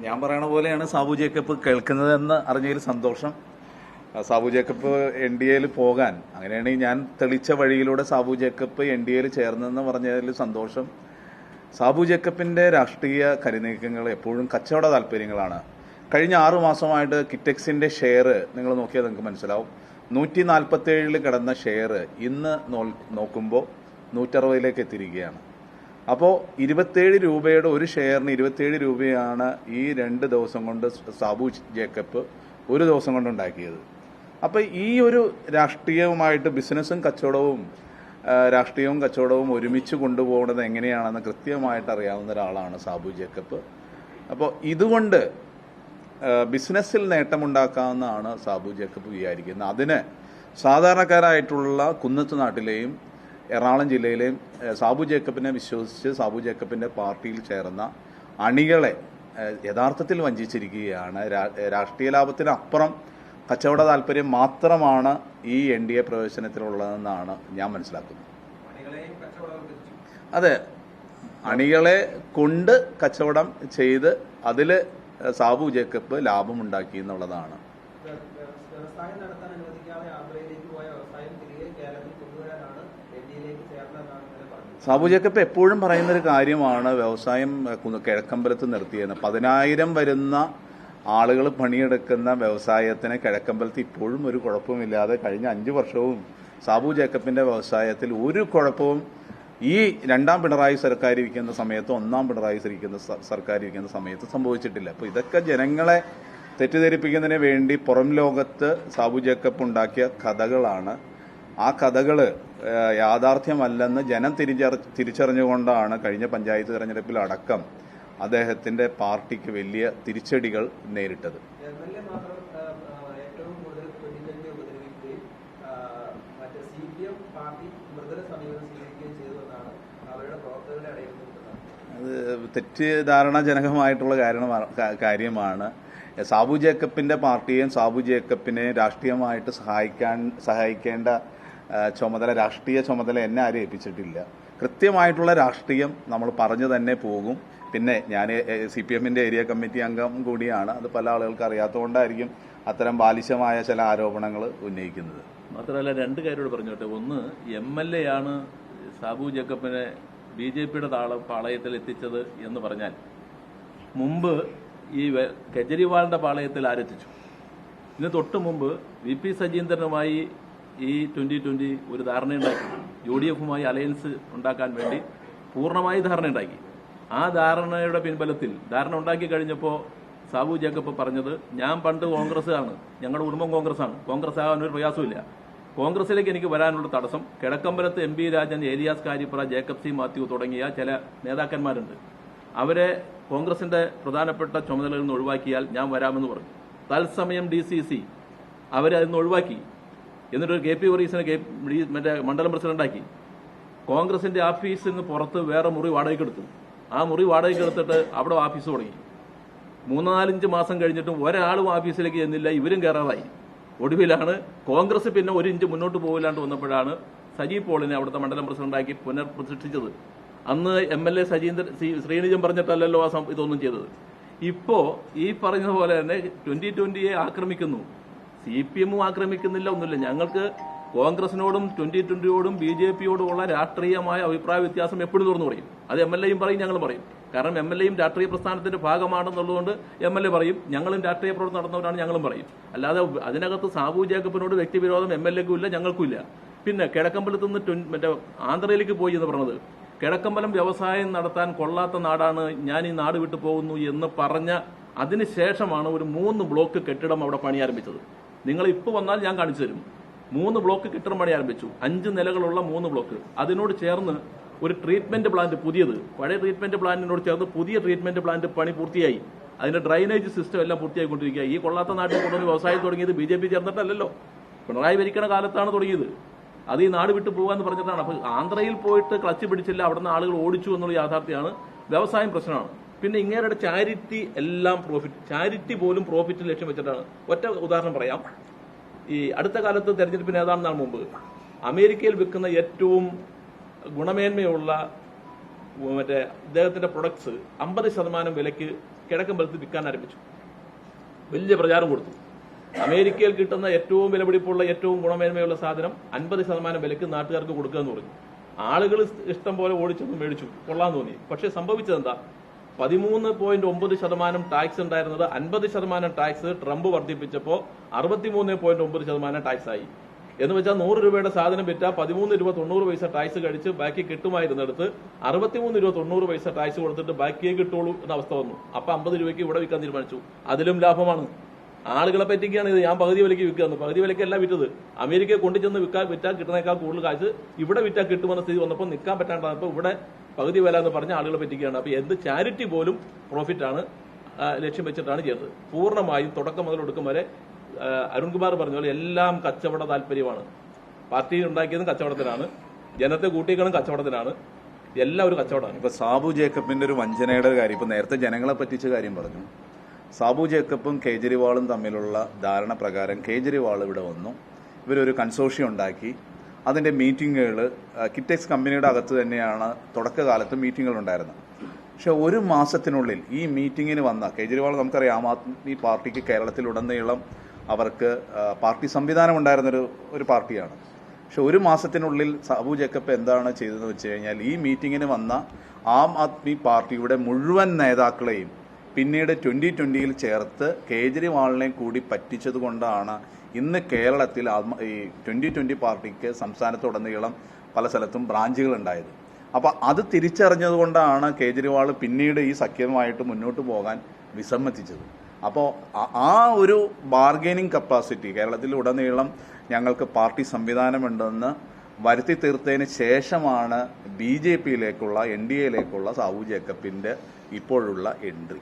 ഞാൻ പറയണ പോലെയാണ് സാബു ജേക്കബ് കേൾക്കുന്നതെന്ന് അറിഞ്ഞതിൽ സന്തോഷം. സാബു ജേക്കബ് എൻ ഡി എയിൽ പോകാൻ, അങ്ങനെയാണെങ്കിൽ ഞാൻ തെളിച്ച വഴിയിലൂടെ സാബു ജേക്കബ് എൻ ഡി എയിൽ ചേർന്നെന്ന് പറഞ്ഞതിൽ സന്തോഷം. സാബു ജേക്കബിന്റെ രാഷ്ട്രീയ കരുനീക്കങ്ങൾ എപ്പോഴും കച്ചവട താല്പര്യങ്ങളാണ്. കഴിഞ്ഞ 6 മാസമായിട്ട് കിറ്റെക്സിന്റെ ഷെയർ നിങ്ങൾ നോക്കിയാൽ നിങ്ങൾക്ക് മനസ്സിലാവും. 147 കിടന്ന ഷെയർ ഇന്ന് നോക്കുമ്പോൾ 160 എത്തിയിരിക്കുകയാണ്. അപ്പോൾ 27 രൂപയുടെ ഒരു ഷെയറിന് 27 രൂപയാണ് ഈ 2 ദിവസം കൊണ്ട് സാബു ജേക്കബ് ഒരു ദിവസം കൊണ്ട് ഉണ്ടാക്കിയത്. അപ്പോൾ ഈ ഒരു രാഷ്ട്രീയവുമായിട്ട് ബിസിനസ്സും കച്ചവടവും രാഷ്ട്രീയവും കച്ചവടവും ഒരുമിച്ച് കൊണ്ടുപോകുന്നത് എങ്ങനെയാണെന്ന് കൃത്യമായിട്ട് അറിയാവുന്ന ഒരാളാണ് സാബു ജേക്കബ്. അപ്പോൾ ഇതുകൊണ്ട് ബിസിനസ്സിൽ നേട്ടമുണ്ടാക്കാമെന്നാണ് സാബു ജേക്കബ് വിചാരിക്കുന്നത്. അതിന് സാധാരണക്കാരായിട്ടുള്ള കുന്നത്ത് നാട്ടിലെയും എറണാകുളം ജില്ലയിലെയും സാബു ജേക്കബിനെ വിശ്വസിച്ച് സാബു ജേക്കബിന്റെ പാർട്ടിയിൽ ചേർന്ന അണികളെ യഥാർത്ഥത്തിൽ വഞ്ചിച്ചിരിക്കുകയാണ്. രാഷ്ട്രീയ ലാഭത്തിനപ്പുറം കച്ചവട താല്പര്യം മാത്രമാണ് ഈ NDA പ്രവേശനത്തിലുള്ളതെന്നാണ് ഞാൻ മനസ്സിലാക്കുന്നത്. അതെ, അണികളെ കൊണ്ട് കച്ചവടം ചെയ്ത് അതിൽ സാബു ജേക്കബ് ലാഭമുണ്ടാക്കി എന്നുള്ളതാണ്. സാബു ജേക്കബ് എപ്പോഴും പറയുന്നൊരു കാര്യമാണ് വ്യവസായം കിഴക്കമ്പലത്ത് നിർത്തിയെന്ന്. 10,000 വരുന്ന ആളുകൾ പണിയെടുക്കുന്ന വ്യവസായത്തിന് കിഴക്കമ്പലത്ത് ഇപ്പോഴും ഒരു കുഴപ്പമില്ലാതെ കഴിഞ്ഞ 5 വർഷവും സാബു ജേക്കബിന്റെ വ്യവസായത്തിൽ ഒരു കുഴപ്പവും ഈ 2ാം പിണറായി സർക്കാർ ഇരിക്കുന്ന സമയത്ത് 1ാം പിണറായി സർക്കാർ ഇരിക്കുന്ന സമയത്ത് സംഭവിച്ചിട്ടില്ല. അപ്പോൾ ഇതൊക്കെ ജനങ്ങളെ തെറ്റിദ്ധരിപ്പിക്കുന്നതിന് വേണ്ടി പുറം ലോകത്ത് സാബു ജേക്കബ് ഉണ്ടാക്കിയ കഥകളാണ്. ആ കഥകൾ യാഥാർത്ഥ്യമല്ലെന്ന് ജനം തിരിച്ചറിഞ്ഞുകൊണ്ടാണ് കഴിഞ്ഞ പഞ്ചായത്ത് തെരഞ്ഞെടുപ്പിൽ അടക്കം അദ്ദേഹത്തിന്റെ പാർട്ടിക്ക് വലിയ തിരിച്ചടികൾ നേരിട്ടത്. അത് തെറ്റിദ്ധാരണാജനകമായിട്ടുള്ള കാര്യമാണ്. സാബു ജേക്കബിന്റെ പാർട്ടിയെയും സാബു ജേക്കബിനെ രാഷ്ട്രീയമായിട്ട് സഹായിക്കേണ്ട ചുമതല, രാഷ്ട്രീയ ചുമതല എന്നെ ആരും ഏൽപ്പിച്ചിട്ടില്ല. കൃത്യമായിട്ടുള്ള രാഷ്ട്രീയം നമ്മൾ പറഞ്ഞു തന്നെ പോകും. പിന്നെ ഞാൻ CPMന്റെ ഏരിയ കമ്മിറ്റി അംഗം കൂടിയാണ്. അത് പല ആളുകൾക്ക് അറിയാത്തതുകൊണ്ടായിരിക്കും അത്തരം ബാലിശമായ ചില ആരോപണങ്ങൾ ഉന്നയിക്കുന്നത്. മാത്രമല്ല 2 കാര്യോട് പറഞ്ഞോട്ടെ. ഒന്ന്, MLA ആണ് സാബു ജേക്കബിനെ BJPയുടെ പാളയത്തിൽ എത്തിച്ചത് എന്ന് പറഞ്ഞാൽ മുമ്പ് ഈ കെജ്രിവാളിന്റെ പാളയത്തിൽ ആരെത്തിച്ചു? ഇതിന് തൊട്ട് മുമ്പ് VP സജീന്ദ്രനുമായി ഈ 2020 ഒരു ധാരണയുണ്ടാക്കി. UDFുമായി അലയൻസ് ഉണ്ടാക്കാൻ വേണ്ടി പൂർണ്ണമായി ധാരണയുണ്ടാക്കി. ആ ധാരണയുടെ പിൻബലത്തിൽ ധാരണ ഉണ്ടാക്കി കഴിഞ്ഞപ്പോൾ സാബു ജേക്കബ് പറഞ്ഞത്, ഞാൻ പണ്ട് കോൺഗ്രസ് ആണ്, ഞങ്ങളുടെ കുടുംബം കോൺഗ്രസ്സാണ്, കോൺഗ്രസ് ആകാൻ ഒരു പ്രയാസമില്ല, കോൺഗ്രസിലേക്ക് എനിക്ക് വരാനുള്ള തടസ്സം കിഴക്കമ്പലത്ത് MP രാജൻ, ഏലിയാസ് കാര്യപ്ര, ജേക്കബ് C മാത്യു തുടങ്ങിയ ചില നേതാക്കന്മാരുണ്ട്. അവരെ കോൺഗ്രസിന്റെ പ്രധാനപ്പെട്ട ചുമതലകളിൽ നിന്ന് ഒഴിവാക്കിയാൽ ഞാൻ വരാമെന്ന് പറഞ്ഞു. തത്സമയം DCC അവരെ അതിൽ നിന്ന് ഒഴിവാക്കി. എന്നിട്ട് KP വർഗീസിനെ മറ്റേ മണ്ഡലം പ്രസിഡന്റാക്കി. കോൺഗ്രസിന്റെ ഓഫീസിൽ നിന്ന് പുറത്ത് വേറെ മുറി വാടകയ്ക്കെടുത്തു. ആ മുറി വാടകയ്ക്കെടുത്തിട്ട് അവിടെ ഓഫീസ് തുടങ്ങി. 3-4 മാസം കഴിഞ്ഞിട്ടും ഒരാളും ഓഫീസിലേക്ക് ചെന്നില്ല. ഇവരും കയറാതായി. ഒടുവിലാണ് കോൺഗ്രസ് പിന്നെ 1 ഇഞ്ച് മുന്നോട്ട് പോകില്ലാണ്ട് വന്നപ്പോഴാണ് സജീവ് പോളിനെ അവിടുത്തെ മണ്ഡലം പ്രസിഡന്റാക്കി പുനർപ്രതിഷ്ഠിച്ചത്. അന്ന് MLA ശ്രീനിജൻ പറഞ്ഞിട്ടല്ലല്ലോ ഇതൊന്നും ചെയ്തത്. ഇപ്പോ ഈ പറഞ്ഞ പോലെ തന്നെ 2020 ആക്രമിക്കുന്നു. CPM ആക്രമിക്കുന്നില്ല, ഒന്നുമില്ല. ഞങ്ങൾക്ക് കോൺഗ്രസിനോടും 2020യോടും BJPയോടും ഉള്ള രാഷ്ട്രീയമായ അഭിപ്രായ വ്യത്യാസം എപ്പോഴും തുറന്നു പറയും. അത് MLAയും പറയും, ഞങ്ങളും പറയും. കാരണം MLAയും രാഷ്ട്രീയ പ്രസ്ഥാനത്തിന്റെ ഭാഗമാണെന്നുള്ളതുകൊണ്ട് MLA പറയും, ഞങ്ങളും രാഷ്ട്രീയ പ്രവർത്തനം നടന്നവരാണ്, ഞങ്ങളും പറയും. അല്ലാതെ അതിനകത്ത് സാബു ജേക്കബിനോട് വ്യക്തിവിരോധം MLAക്കും ഇല്ല, ഞങ്ങൾക്കും ഇല്ല. പിന്നെ കിഴക്കമ്പലത്ത് നിന്ന് മറ്റേ ആന്ധ്രയിലേക്ക് പോയി എന്ന് പറഞ്ഞത്, കിഴക്കമ്പലം വ്യവസായം നടത്താൻ കൊള്ളാത്ത നാടാണ്, ഞാൻ ഈ നാട് വിട്ടു പോകുന്നു എന്ന് പറഞ്ഞ അതിനുശേഷമാണ് ഒരു 3 ബ്ലോക്ക് കെട്ടിടം അവിടെ പണി ആരംഭിച്ചത്. നിങ്ങൾ ഇപ്പോൾ വന്നാൽ ഞാൻ കാണിച്ചു തരും. 3 ബ്ലോക്ക് കെട്ടിടം പണി ആരംഭിച്ചു. 5 നിലകളുള്ള 3 ബ്ലോക്ക്. അതിനോട് ചേർന്ന് ഒരു ട്രീറ്റ്മെന്റ് പ്ലാന്റ്, പുതിയത്, പഴയ ട്രീറ്റ്മെന്റ് പ്ലാന്റിനോട് ചേർന്ന് പുതിയ ട്രീറ്റ്മെന്റ് പ്ലാന്റ് പണി പൂർത്തിയായി. അതിന്റെ ഡ്രൈനേജ് സിസ്റ്റം എല്ലാം പൂർത്തിയായിക്കൊണ്ടിരിക്കുക. ഈ കൊള്ളാത്ത നാട്ടിൽ കൊണ്ടുവന്ന് വ്യവസായം തുടങ്ങിയത് BJP ചേർന്നിട്ടല്ലല്ലോ, പിണറായി ഭരിക്കുന്ന കാലത്താണ് തുടങ്ങിയത്. അത് ഈ നാട് വിട്ടു പോകാന്ന് പറഞ്ഞിട്ടാണ്. അപ്പൊ ആന്ധ്രയിൽ പോയിട്ട് ക്ലച്ച് പിടിച്ചില്ല, അവിടുന്ന് ആളുകൾ ഓടിച്ചു എന്നുള്ള യാഥാർത്ഥ്യമാണ്. വ്യവസായം പ്രശ്നമാണ്. പിന്നെ ഇങ്ങേരുടെ ചാരിറ്റി എല്ലാം പ്രോഫിറ്റ്, ചാരിറ്റി പോലും പ്രോഫിറ്റ് ലക്ഷ്യം വെച്ചിട്ടാണ്. ഒറ്റ ഉദാഹരണം പറയാം. ഈ അടുത്ത കാലത്ത് തെരഞ്ഞെടുപ്പിന് ഏതാണ്ട് നാൾ മുമ്പ് അമേരിക്കയിൽ വിൽക്കുന്ന ഏറ്റവും ഗുണമേന്മയുള്ള മറ്റേ ഇദ്ദേഹത്തിന്റെ പ്രൊഡക്ട്സ് 50% വിലയ്ക്ക് കിഴക്കൻ ബലത്തിൽ വിൽക്കാൻ ആരംഭിച്ചു. വലിയ പ്രചാരം കൊടുത്തു. അമേരിക്കയിൽ കിട്ടുന്ന ഏറ്റവും വിലപിടിപ്പുള്ള ഏറ്റവും ഗുണമേന്മയുള്ള സാധനം 50% വിലക്ക് നാട്ടുകാർക്ക് കൊടുക്കുക എന്ന് പറഞ്ഞു. ആളുകൾ ഇഷ്ടം പോലെ ഓടിച്ചൊന്നും മേടിച്ചു, കൊള്ളാൻ തോന്നി. പക്ഷെ സംഭവിച്ചത് എന്താ? 13.9% ടാക്സ് ഉണ്ടായിരുന്നത് 50% ടാക്സ് ട്രംപ് വർദ്ധിപ്പിച്ചപ്പോൾ 63.9% ടാക്സ് ആയി. എന്ന് വെച്ചാൽ 100 രൂപയുടെ സാധനം വിറ്റാൽ 13 രൂപ 90 പൈസ ടാക്സ് കഴിച്ച് ബാക്കി കിട്ടുമായിരുന്നിടത്ത് 63 രൂപ 90 പൈസ ടാക്സ് കൊടുത്തിട്ട് ബാക്കിയേ കിട്ടുള്ളൂ എന്ന അവസ്ഥ വന്നു. അപ്പൊ 50 രൂപയ്ക്ക് ഇവിടെ വിൽക്കാൻ തീരുമാനിച്ചു. അതിലും ലാഭമാണ്. ആളുകളെ പറ്റിക്കാണ് ഇത്. ഞാൻ പകുതി വിലയ്ക്ക് വിൽക്കുന്നു. പകുതി വിലയ്ക്കല്ല വിറ്റത്. അമേരിക്കയെ കൊണ്ടുചെന്ന് വിറ്റാൽ കിട്ടുന്നേക്കാൾ കൂടുതൽ കാശ് ഇവിടെ വിറ്റാൽ കിട്ടുമെന്ന സ്ഥിതി വന്നപ്പോൾ നിൽക്കാൻ പറ്റാണ്ടായപ്പോൾ ഇവിടെ പകുതി വില എന്ന് പറഞ്ഞ ആളുകളെ പറ്റിക്കുകയാണ്. അപ്പൊ എന്ത് ചാരിറ്റി പോലും പ്രോഫിറ്റാണ് ലക്ഷ്യം വെച്ചിട്ടാണ് ചെയ്തത്. പൂർണ്ണമായും തുടക്കം മുതൽ ഒടുക്കം വരെ അരുൺകുമാർ പറഞ്ഞ പോലെ എല്ലാം കച്ചവട താല്പര്യമാണ്. പാർട്ടി ഉണ്ടാക്കിയതും കച്ചവടത്തിനാണ്, ജനത്തെ കൂട്ടിക്കണം കച്ചവടത്തിനാണ്, എല്ലാം ഒരു കച്ചവടമാണ്. ഇപ്പൊ സാബു ജേക്കബിന്റെ ഒരു വഞ്ചനയുടെ കാര്യം, ഇപ്പൊ നേരത്തെ ജനങ്ങളെ പറ്റിച്ച കാര്യം പറഞ്ഞു. സാബു ജേക്കബും കേജ്രിവാളും തമ്മിലുള്ള ധാരണ പ്രകാരം കേജ്രിവാൾ ഇവിടെ വന്നു, ഇവരൊരു കൺസോർഷ്യം ഉണ്ടാക്കി. അതിന്റെ മീറ്റിങ്ങുകൾ കിറ്റെക്സ് കമ്പനിയുടെ അകത്ത് തന്നെയാണ് തുടക്കകാലത്ത് മീറ്റിങ്ങുകൾ ഉണ്ടായിരുന്നത്. പക്ഷെ ഒരു മാസത്തിനുള്ളിൽ ഈ മീറ്റിങ്ങിന് വന്ന കേജ്രിവാൾ, നമുക്കറിയാം ആം ആദ്മി പാർട്ടിക്ക് കേരളത്തിലുടനീളം അവർക്ക് പാർട്ടി സംവിധാനം ഉണ്ടായിരുന്നൊരു പാർട്ടിയാണ്. പക്ഷെ ഒരു മാസത്തിനുള്ളിൽ സാബു ജേക്കബ് എന്താണ് ചെയ്തതെന്ന് വെച്ച് കഴിഞ്ഞാൽ ഈ മീറ്റിങ്ങിന് വന്ന ആം ആദ്മി പാർട്ടിയുടെ മുഴുവൻ നേതാക്കളെയും പിന്നീട് 2020 ചേർത്ത് കേജ്രിവാളിനെ കൂടി പറ്റിച്ചത് കൊണ്ടാണ് ഇന്ന് കേരളത്തിൽ ഈ 2020 പാർട്ടിക്ക് സംസ്ഥാനത്തുടനീളം പല സ്ഥലത്തും ബ്രാഞ്ചുകൾ ഉണ്ടായത്. അപ്പോൾ അത് തിരിച്ചറിഞ്ഞത് കൊണ്ടാണ് കേജ്രിവാൾ പിന്നീട് ഈ സഖ്യവുമായിട്ട് മുന്നോട്ട് പോകാൻ വിസമ്മതിച്ചത്. അപ്പോൾ ആ ഒരു ബാർഗൈനിങ് കപ്പാസിറ്റി കേരളത്തിൽ ഉടനീളം ഞങ്ങൾക്ക് പാർട്ടി സംവിധാനമുണ്ടെന്ന് വരുത്തി തീർത്തതിന് ശേഷമാണ് BJP-യിലേക്കുള്ള NDA-യിലേക്കുള്ള സാബു ജേക്കബിൻ്റെ ഇപ്പോഴുള്ള എൻട്രി.